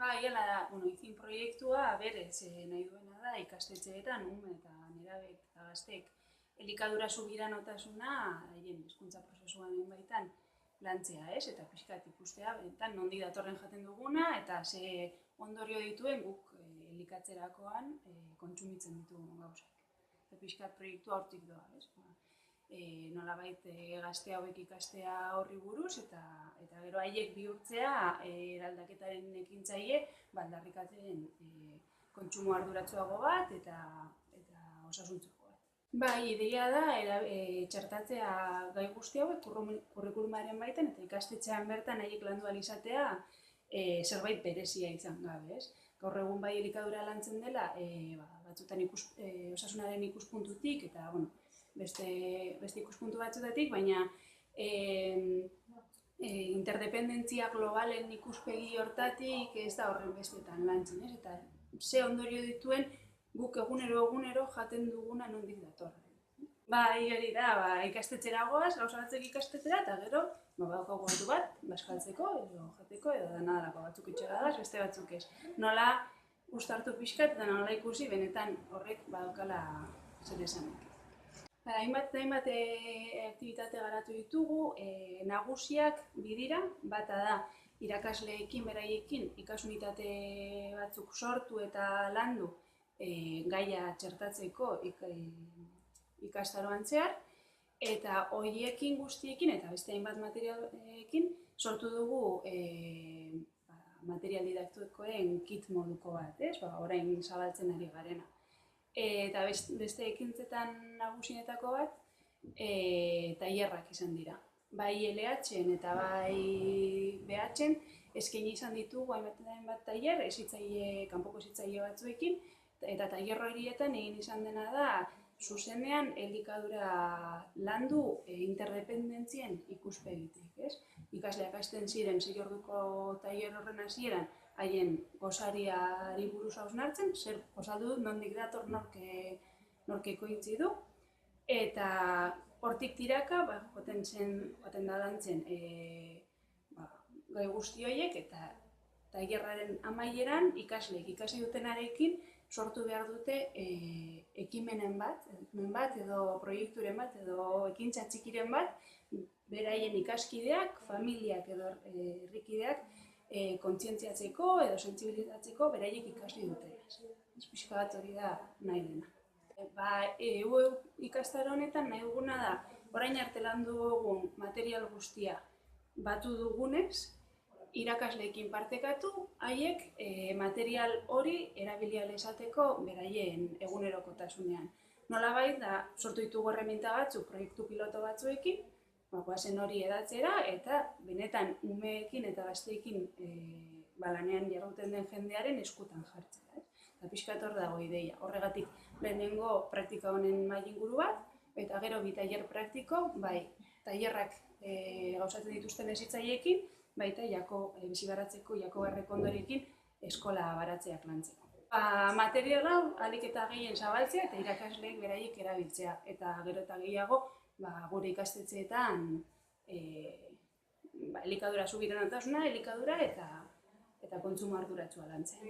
Iala da, izin proiektua berez nahi duena da ikastetxeetan eta nerabek eta gaztek elikadura subiranotasuna haien hezkuntza prozesuan baitan lantzea, eta pixkat ikustea, benetan nondik datorren jaten duguna eta ze ondorio dituen guk elikatzerakoan kontsumitzen ditugun gauzak. Eta pixkat proiektua hortik doa, nolabait gazte hauek ikastea horri buruz eta gero haiek bihurtzea eraldaketaren ekintzaile aldarrikatzen kontsumo arduratsuago bat eta osasuntsuago bat. Ideia da txertatzea gai guzti hauek kurrikulumaren baitan eta ikastetxean bertan haiek landu ahal izatea zerbait berezia izan gabe, ez? Gaur egun bai elikadura lantzen dela, batzutan osasunaren ikuspuntutik eta beste ikuspuntu batzutatik, baina interdependentzia globalen ikuspegi hortatik ez da horren bestetan lantzen, eta ze ondorio dituen guk egunero jaten duguna nondik datorren. Hori da, ikastetxeragoaz, gauza batzuk ikastetxera, eta gero, badaukagu ordu bat, bazkaltzeko, edo jateko, edo danadalako batzuk itxegagaz, beste batzuk ez. Nola uztartu pixkat, eta nola ikusi, benetan horrek badaukala zer esanik. Hainbat aktibitate garatu ditugu, nagusiak bidira, bata da irakasleekin beraiekin ikasunitate batzuk sortu eta landu gaia txertatzeko ikastaroan zehar, eta horiekin guztiekin eta beste hainbat materialekin sortu dugu material didaktikoen kit moduko bat, orain zabaltzen ari garena. Eta beste ekintzetan nagusienetako bat, tailerrak izan dira. Bai LH-en eta bai BH-en eskaini izan ditugu hainbat tailer, kanpoko hezitzaile batzuekin, eta tailer horietan egin izan dena da zuzenean elikadura landu interdependentzien ikuspegitik. Ikasleak hasten ziren 6 orduko tailer horren hasieran haien gosariari buruz hausnartzen, zer gozaldu dut, nondik dator nork ekoitzi du, eta hortik tiraka joaten da lantzen gai guzti horiek eta tailerraren amaieran ikasleek ikasi dutenarekin sortu behar dute ekimenen bat edo proiekturen bat edo ekintza txikiren bat beraien ikaskideak, familiak edo herrikideak kontzientziatzeko edo sentsibilizatzeko beraiek ikasi dutela. Pixka bat hori da nahi dena. Ikastaro honetan nahi duguna da, orain arte landu dugun material guztia batu dugunez, irakasleekin partekatu, haiek material hori erabili ahal izateko beraien egunerokotasunean. Nolabait da sortu ditugu erreminta batzuk, proiektu piloto batzuekin, goazen hori edatzera eta benetan umeekin eta gazteekin lanean jarduten den jendearen eskutan jartzea. Eta pixkat hor dago ideia. Horregatik lehenengo praktika honen mahai inguru bat, eta gero bi tailer praktiko, tailerrak gauzatzen dituzten hezitzaileekin, baita bizi baratzeko jako errekondorekin eskola baratzeak lantzeko. Material hau ahalik eta gehien zabaltzea eta irakasleek beraiek erabiltzea. Eta gero eta gehiago gure ikastetxeetan elikadura subiranotasuna, elikadura eta kontsumo arduratsua lantzea.